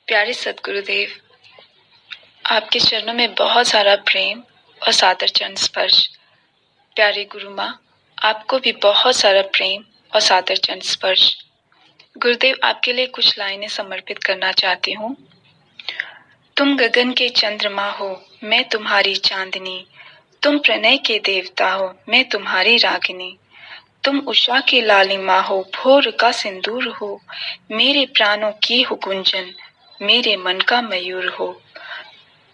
प्यारे सद्गुरुदेव, आपके चरणों में बहुत सारा प्रेम और सादर चरण स्पर्श। प्यारे गुरु माँ, आपको भी बहुत सारा प्रेम और सादर चरण स्पर्श। गुरुदेव, आपके लिए कुछ लाइनें समर्पित करना चाहती हूँ। तुम गगन के चंद्रमा हो, मैं तुम्हारी चांदनी। तुम प्रणय के देवता हो, मैं तुम्हारी रागिनी। तुम उषा की लालिमा हो, भोर का सिंदूर हो, मेरे प्राणों की हो गुंजन, मेरे मन का मयूर हो।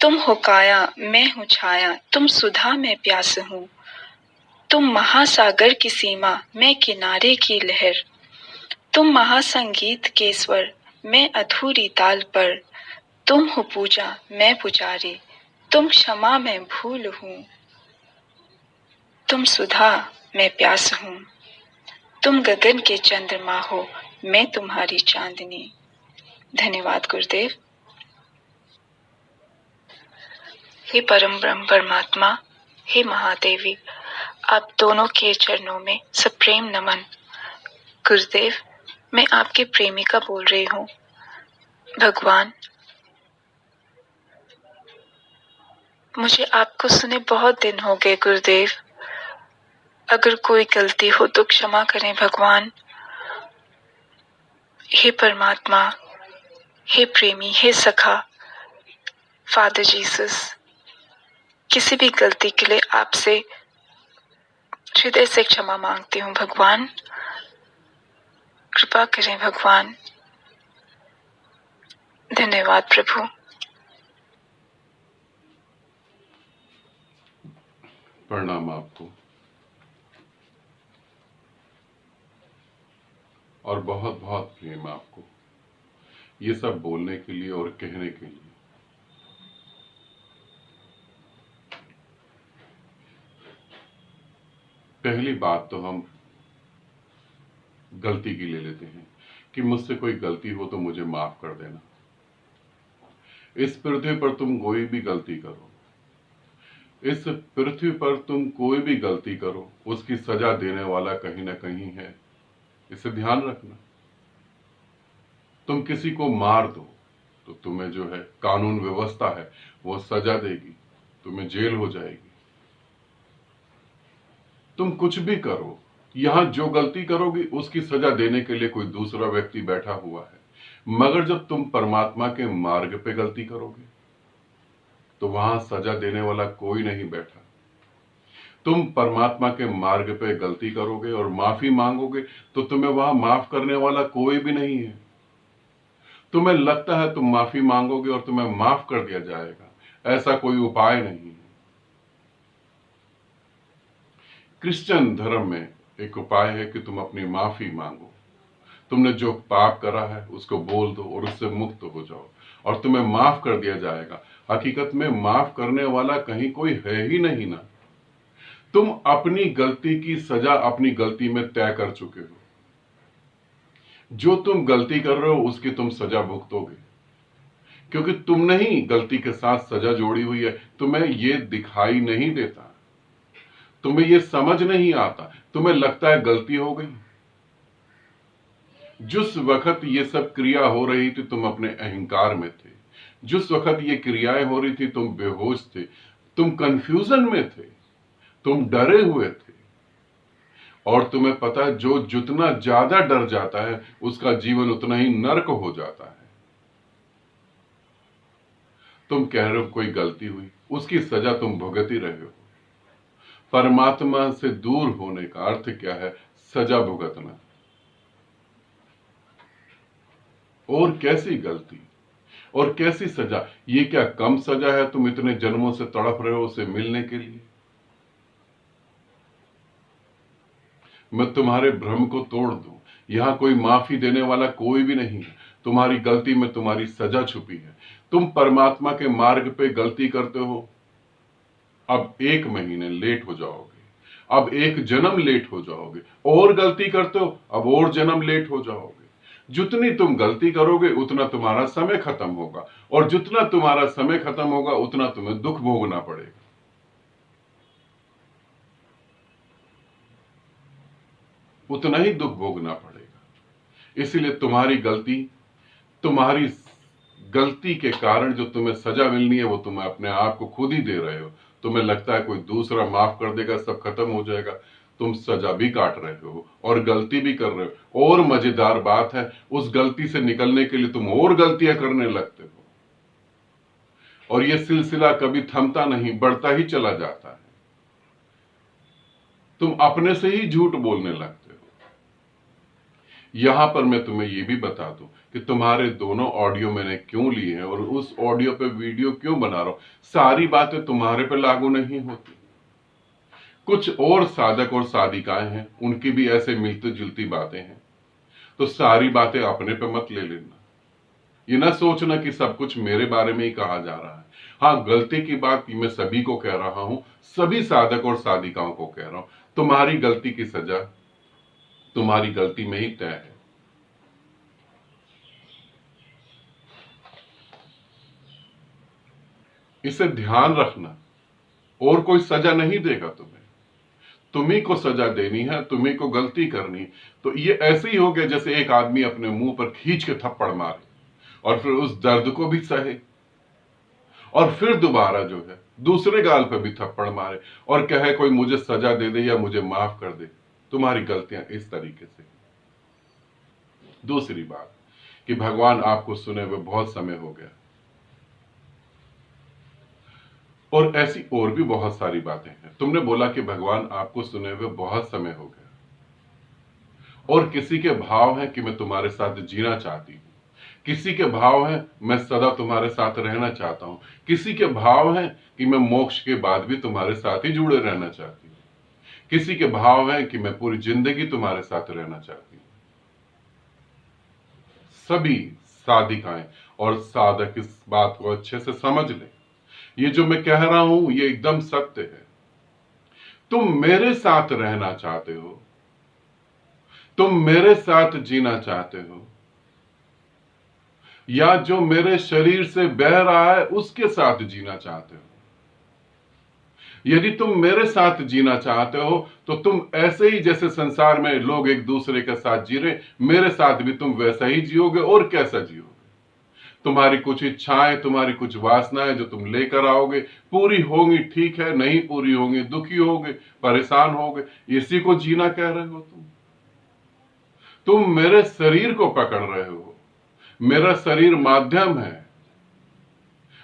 तुम हो काया, मैं हूँ छाया, तुम सुधा मैं प्यास हूँ। तुम महासागर की सीमा, मैं किनारे की लहर। तुम महासंगीत के स्वर, मैं अधूरी ताल पर। तुम हो पूजा, मैं पुजारी, तुम क्षमा मैं भूल हूँ। तुम सुधा मैं प्यास हूँ। तुम गगन के चंद्रमा हो, मैं तुम्हारी चांदनी। धन्यवाद गुरुदेव। हे परम ब्रह्म परमात्मा, हे महादेवी, आप दोनों के चरणों में सप्रेम नमन। गुरुदेव, मैं आपकी प्रेमिका बोल रही हूँ। भगवान, मुझे आपको सुने बहुत दिन हो गए गुरुदेव। अगर कोई गलती हो तो क्षमा करें भगवान। हे परमात्मा, हे प्रेमी, हे सखा, फादर जीसस, किसी भी गलती के लिए आपसे हृदय से क्षमा मांगती हूँ भगवान। कृपा करें भगवान। धन्यवाद प्रभु। प्रणाम आपको और बहुत बहुत प्रेम आपको, ये सब बोलने के लिए और कहने के लिए। पहली बात तो हम गलती की ले लेते हैं कि मुझसे कोई गलती हो तो मुझे माफ कर देना। इस पृथ्वी पर तुम कोई भी गलती करो, इस पृथ्वी पर तुम कोई भी गलती करो, उसकी सजा देने वाला कहीं ना कहीं है, इसे ध्यान रखना। तुम किसी को मार दो तो तुम्हें जो है कानून व्यवस्था है वो सजा देगी, तुम्हें जेल हो जाएगी। तुम कुछ भी करो, यहां जो गलती करोगी उसकी सजा देने के लिए कोई दूसरा व्यक्ति बैठा हुआ है। मगर जब तुम परमात्मा के मार्ग पे गलती करोगे तो वहां सजा देने वाला कोई नहीं बैठा। तुम परमात्मा के मार्ग पे गलती करोगे और माफी मांगोगे तो तुम्हें वहां माफ करने वाला कोई भी नहीं है। तुम्हें लगता है तुम माफी मांगोगे और तुम्हें माफ कर दिया जाएगा, ऐसा कोई उपाय नहीं है। क्रिश्चियन धर्म में एक उपाय है कि तुम अपनी माफी मांगो। तुमने जो पाप करा है उसको बोल दो और उससे मुक्त हो जाओ और तुम्हें माफ कर दिया जाएगा। हकीकत में माफ करने वाला कहीं कोई है ही नहीं ना। तुम अपनी गलती की सजा अपनी गलती में तय कर चुके हो। जो तुम गलती कर रहे हो उसकी तुम सजा भुगतोगे, क्योंकि तुमने ही गलती के साथ सजा जोड़ी हुई है। तुम्हें ये दिखाई नहीं देता, तुम्हें ये समझ नहीं आता, तुम्हें लगता है गलती हो गई। जिस वक्त ये सब क्रिया हो रही थी तुम अपने अहंकार में थे, जिस वक्त ये क्रियाएं हो रही थी तुम बेहोश थे, तुम कंफ्यूजन में थे, तुम डरे हुए थे। और तुम्हें पता है जो जितना ज्यादा डर जाता है उसका जीवन उतना ही नरक हो जाता है। तुम कह रहे हो कोई गलती हुई, उसकी सजा तुम भुगत ही रहे हो। परमात्मा से दूर होने का अर्थ क्या है? सजा भुगतना। और कैसी गलती और कैसी सजा? ये क्या कम सजा है? तुम इतने जन्मों से तड़प रहे हो उसे मिलने के लिए। मैं तुम्हारे भ्रम को तोड़ दूं, यहां कोई माफी देने वाला कोई भी नहीं है। तुम्हारी गलती में तुम्हारी सजा छुपी है। तुम परमात्मा के मार्ग पे गलती करते हो, अब 1 महीने लेट हो जाओगे, अब 1 जन्म लेट हो जाओगे। और गलती करते हो, अब और जन्म लेट हो जाओगे। जितनी तुम गलती करोगे उतना तुम्हारा समय खत्म होगा, और जितना तुम्हारा समय खत्म होगा उतना तुम्हें दुख भोगना पड़ेगा। उतना ही दुख भोगना पड़ेगा। इसीलिए तुम्हारी गलती तुम्हारी गलती के कारण जो तुम्हें सजा मिलनी है वो तुम्हें अपने आप को खुद ही दे रहे हो। तुम्हें लगता है कोई दूसरा माफ कर देगा, सब खत्म हो जाएगा। तुम सजा भी काट रहे हो और गलती भी कर रहे हो। और मजेदार बात है, उस गलती से निकलने के लिए तुम और गलतियां करने लगते हो, और यह सिलसिला कभी थमता नहीं, बढ़ता ही चला जाता है। तुम अपने से ही झूठ बोलने लगते हो। यहां पर मैं तुम्हें यह भी बता दूं कि तुम्हारे दोनों ऑडियो मैंने क्यों लिए हैं और उस ऑडियो पे वीडियो क्यों बना रहा हूं। सारी बातें तुम्हारे पे लागू नहीं होती। कुछ और साधक और साधिकाएं हैं, उनकी भी ऐसे मिलती जुलती बातें हैं, तो सारी बातें अपने पे मत ले लेना। ये ना सोचना कि सब कुछ मेरे बारे में ही कहा जा रहा है। हाँ, गलती की बात मैं सभी को कह रहा हूं, सभी साधक और साधिकाओं को कह रहा हूं। तुम्हारी गलती की सजा तुम्हारी गलती में ही तय है। इसे ध्यान रखना, और कोई सजा नहीं देगा तुम्हें। तुम्ही को सजा देनी है, तुम्ही को गलती करनी। तो ये ऐसे ही हो गया जैसे एक आदमी अपने मुंह पर खींच के थप्पड़ मारे और फिर उस दर्द को भी सहे, और फिर दोबारा जो है दूसरे गाल पर भी थप्पड़ मारे और कहे कोई मुझे सजा दे दे या मुझे माफ कर दे। तुम्हारी गलतियां इस तरीके से। दूसरी बात कि भगवान आपको सुने हुए बहुत समय हो गया, और ऐसी और भी बहुत सारी बातें हैं। तुमने बोला कि भगवान आपको सुने हुए बहुत समय हो गया, और किसी के भाव है कि मैं तुम्हारे साथ जीना चाहती हूं, किसी के भाव है मैं सदा तुम्हारे साथ रहना चाहता हूं, किसी के भाव है कि मैं मोक्ष के बाद भी तुम्हारे साथ ही जुड़े रहना चाहती हूं, किसी के भाव है कि मैं पूरी जिंदगी तुम्हारे साथ रहना चाहती हूं। सभी साधिकाएं और साधक इस बात को अच्छे से समझ लें। ये जो मैं कह रहा हूं ये एकदम सत्य है। तुम मेरे साथ रहना चाहते हो, तुम मेरे साथ जीना चाहते हो, या जो मेरे शरीर से बह रहा है उसके साथ जीना चाहते हो। यदि तुम मेरे साथ जीना चाहते हो तो तुम ऐसे ही जैसे संसार में लोग एक दूसरे के साथ जी रहे, मेरे साथ भी तुम वैसा ही जियोगे। और कैसा जियोगे? तुम्हारी कुछ इच्छाएं, तुम्हारी कुछ वासनाएं जो तुम लेकर आओगे पूरी होंगी, ठीक है, नहीं पूरी होंगी दुखी होगे, परेशान होगे। इसी को जीना कह रहे हो तुम मेरे शरीर को पकड़ रहे हो। मेरा शरीर माध्यम है,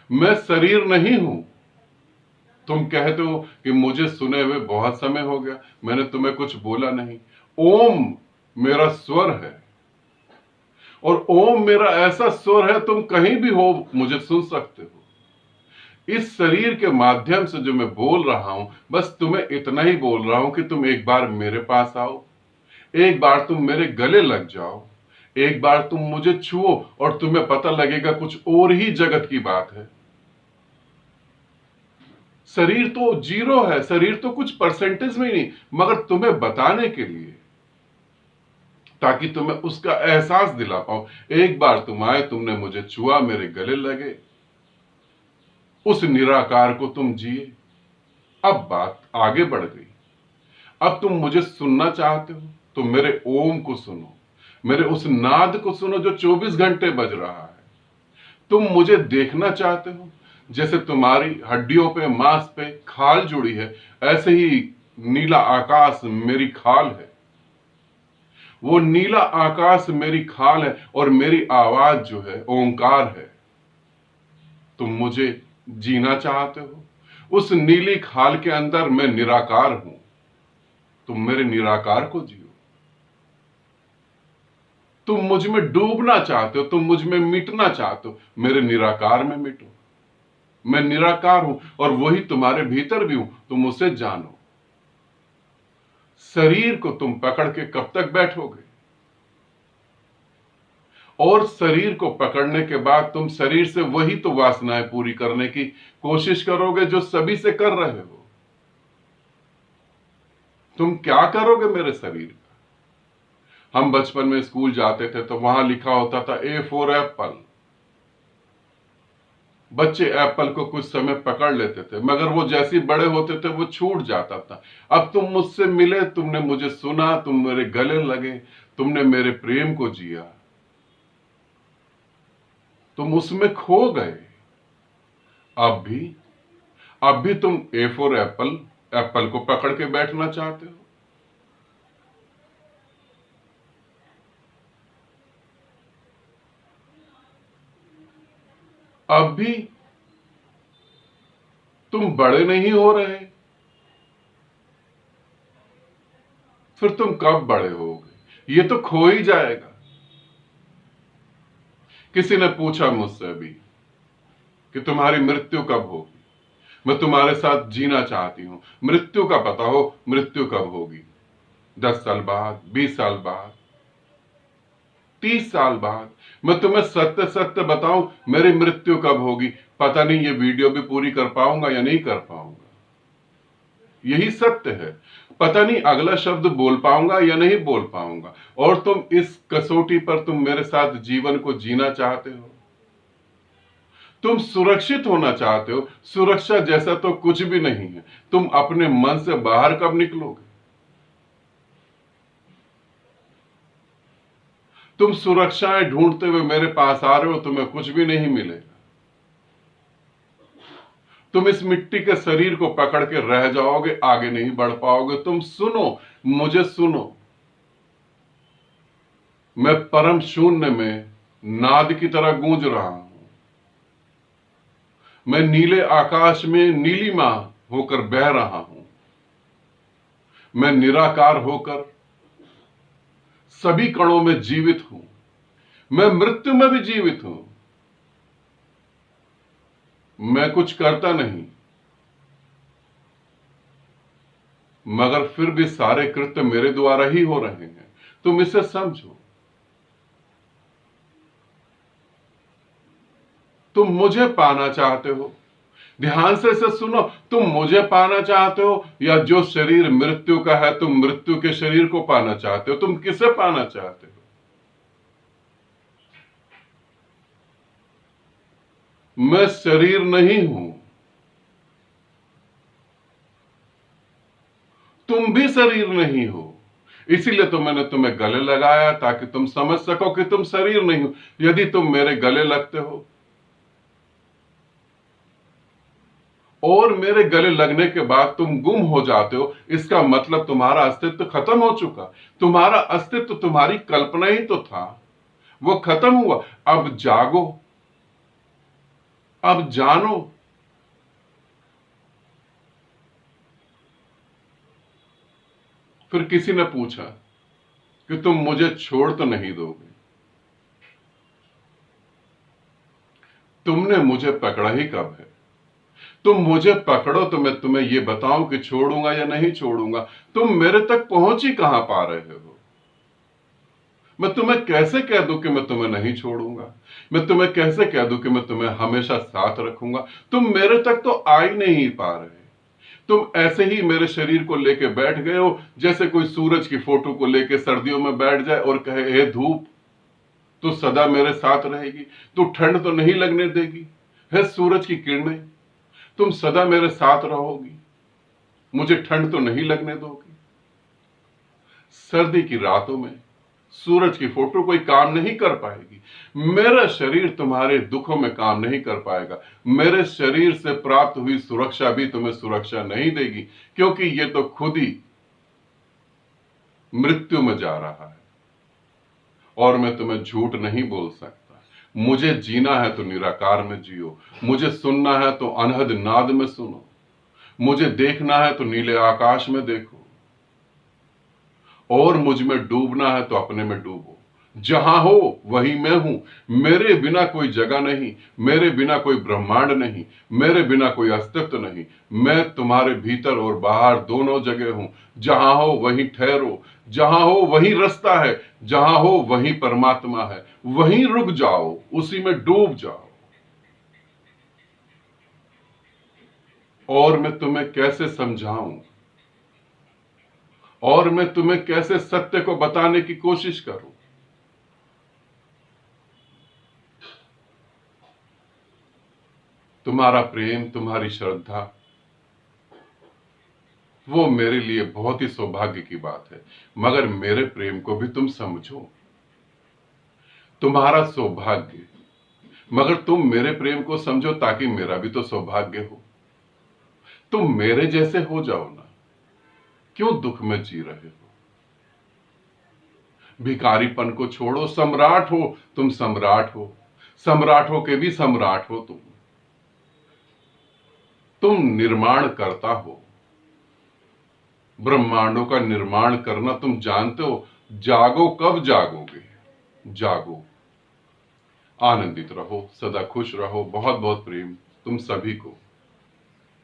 मैं शरीर नहीं हूं। तुम कहते हो कि मुझे सुने हुए बहुत समय हो गया, मैंने तुम्हें कुछ बोला नहीं। ओम मेरा स्वर है, और ओम मेरा ऐसा स्वर है तुम कहीं भी हो मुझे सुन सकते हो। इस शरीर के माध्यम से जो मैं बोल रहा हूं, बस तुम्हें इतना ही बोल रहा हूं कि तुम एक बार मेरे पास आओ, एक बार तुम मेरे गले लग जाओ, एक बार तुम मुझे छुओ, और तुम्हें पता लगेगा कुछ और ही जगत की बात है। शरीर तो जीरो है, शरीर तो कुछ परसेंटेज में ही नहीं, मगर तुम्हें बताने के लिए, ताकि तुम्हें उसका एहसास दिला पाओ। एक बार तुम आए, तुमने मुझे छुआ, मेरे गले लगे, उस निराकार को तुम जिए। अब बात आगे बढ़ गई। अब तुम मुझे सुनना चाहते हो तो मेरे ओम को सुनो, मेरे उस नाद को सुनो जो 24 घंटे बज रहा है। तुम मुझे देखना चाहते हो, जैसे तुम्हारी हड्डियों पे, मांस पे खाल जुड़ी है, ऐसे ही नीला आकाश मेरी खाल है। वो नीला आकाश मेरी खाल है, और मेरी आवाज जो है ओंकार है। तुम मुझे जीना चाहते हो, उस नीली खाल के अंदर मैं निराकार हूं। तुम मेरे निराकार को जियो। तुम मुझ में डूबना चाहते हो, तुम मुझ में मिटना चाहते हो, मेरे निराकार में मिटो। मैं निराकार हूं, और वही तुम्हारे भीतर भी हूं, तुम उसे जानो। शरीर को तुम पकड़ के कब तक बैठोगे? और शरीर को पकड़ने के बाद तुम शरीर से वही तो वासनाएं पूरी करने की कोशिश करोगे जो सभी से कर रहे हो। तुम क्या करोगे मेरे शरीर का? हम बचपन में स्कूल जाते थे तो वहां लिखा होता था ए फॉर एप्पल। बच्चे एप्पल को कुछ समय पकड़ लेते थे, मगर वो जैसे बड़े होते थे वो छूट जाता था। अब तुम मुझसे मिले, तुमने मुझे सुना, तुम मेरे गले लगे, तुमने मेरे प्रेम को जिया। तुम उसमें खो गए। अब भी तुम ए फॉर एप्पल, एप्पल को पकड़ के बैठना चाहते हो। अब भी तुम बड़े नहीं हो रहे। फिर तुम कब बड़े होगे? ये तो खो ही जाएगा। किसी ने पूछा मुझसे अभी कि तुम्हारी मृत्यु कब होगी। मैं तुम्हारे साथ जीना चाहती हूं। मृत्यु का पता हो, मृत्यु कब होगी? 10 साल बाद, 20 साल बाद, 30 साल बाद। मैं तुम्हें सत्य सत्य बताऊं, मेरी मृत्यु कब होगी पता नहीं। ये वीडियो भी पूरी कर पाऊंगा या नहीं कर पाऊंगा, यही सत्य है। पता नहीं अगला शब्द बोल पाऊंगा या नहीं बोल पाऊंगा। और तुम इस कसौटी पर तुम मेरे साथ जीवन को जीना चाहते हो। तुम सुरक्षित होना चाहते हो। सुरक्षा जैसा तो कुछ भी नहीं है। तुम अपने मन से बाहर कब निकलोगे? तुम सुरक्षाएं ढूंढते हुए मेरे पास आ रहे हो, तुम्हें कुछ भी नहीं मिलेगा। तुम इस मिट्टी के शरीर को पकड़ के रह जाओगे, आगे नहीं बढ़ पाओगे। तुम सुनो, मुझे सुनो। मैं परम शून्य में नाद की तरह गूंज रहा हूं। मैं नीले आकाश में नीलिमा होकर बह रहा हूं। मैं निराकार होकर सभी कणों में जीवित हूं। मैं मृत्यु में भी जीवित हूं। मैं कुछ करता नहीं, मगर फिर भी सारे कृत्य मेरे द्वारा ही हो रहे हैं। तुम इसे समझो। तुम मुझे पाना चाहते हो। ध्यान से इसे सुनो। तुम मुझे पाना चाहते हो या जो शरीर मृत्यु का है, तुम मृत्यु के शरीर को पाना चाहते हो? तुम किसे पाना चाहते हो? मैं शरीर नहीं हूं। तुम भी शरीर नहीं हो। इसीलिए तो मैंने तुम्हें गले लगाया, ताकि तुम समझ सको कि तुम शरीर नहीं हो। यदि तुम मेरे गले लगते हो और मेरे गले लगने के बाद तुम गुम हो जाते हो, इसका मतलब तुम्हारा अस्तित्व खत्म हो चुका। तुम्हारा अस्तित्व तुम्हारी कल्पना ही तो था, वो खत्म हुआ। अब जागो, अब जानो। फिर किसी ने पूछा कि तुम मुझे छोड़ तो नहीं दोगे। तुमने मुझे पकड़ा ही कब है? तुम मुझे पकड़ो तो मैं तुम्हें यह बताऊं कि छोड़ूंगा या नहीं छोड़ूंगा। तुम मेरे तक पहुंच ही कहां पा रहे हो? मैं तुम्हें कैसे कह दूं कि मैं तुम्हें नहीं छोड़ूंगा? मैं तुम्हें कैसे कह दूं कि मैं तुम्हें हमेशा साथ रखूंगा? तुम मेरे तक तो आ ही नहीं पा रहे। तुम ऐसे ही मेरे शरीर को लेके बैठ गए हो, जैसे कोई सूरज की फोटो को लेके सर्दियों में बैठ जाए और कहे, हे धूप, तू सदा मेरे साथ रहेगी, तू ठंड तो नहीं लगने देगी। हे सूरज की किरणें, तुम सदा मेरे साथ रहोगी, मुझे ठंड तो नहीं लगने दोगी। सर्दी की रातों में सूरज की फोटो कोई काम नहीं कर पाएगी। मेरा शरीर तुम्हारे दुखों में काम नहीं कर पाएगा। मेरे शरीर से प्राप्त हुई सुरक्षा भी तुम्हें सुरक्षा नहीं देगी, क्योंकि ये तो खुद ही मृत्यु में जा रहा है। और मैं तुम्हें झूठ नहीं बोल सकता। मुझे जीना है तो निराकार में जियो। मुझे सुनना है तो अनहद नाद में सुनो। मुझे देखना है तो नीले आकाश में देखो। और मुझ में डूबना है तो अपने में डूबो। जहां हो वहीं मैं हूं। मेरे बिना कोई जगह नहीं, मेरे बिना कोई ब्रह्मांड नहीं, मेरे बिना कोई अस्तित्व नहीं। मैं तुम्हारे भीतर और बाहर दोनों जगह हूं। जहां हो वहीं ठहरो, जहां हो वहीं रास्ता है, जहां हो वहीं परमात्मा है। वहीं रुक जाओ, उसी में डूब जाओ। और मैं तुम्हें कैसे समझाऊं, और मैं तुम्हें कैसे सत्य को बताने की कोशिश करूं? तुम्हारा प्रेम, तुम्हारी श्रद्धा, वो मेरे लिए बहुत ही सौभाग्य की बात है। मगर मेरे प्रेम को भी तुम समझो। तुम्हारा सौभाग्य मगर तुम मेरे प्रेम को समझो ताकि मेरा भी तो सौभाग्य हो। तुम मेरे जैसे हो जाओ ना, क्यों दुख में जी रहे हो? भिखारीपन को छोड़ो, सम्राट हो, तुम सम्राट हो, सम्राटों के भी सम्राट हो। तुम निर्माण करता हो, ब्रह्मांडों का निर्माण करना तुम जानते हो। जागो, कब जागोगे? जागो, आनंदित रहो, सदा खुश रहो। बहुत बहुत प्रेम तुम सभी को।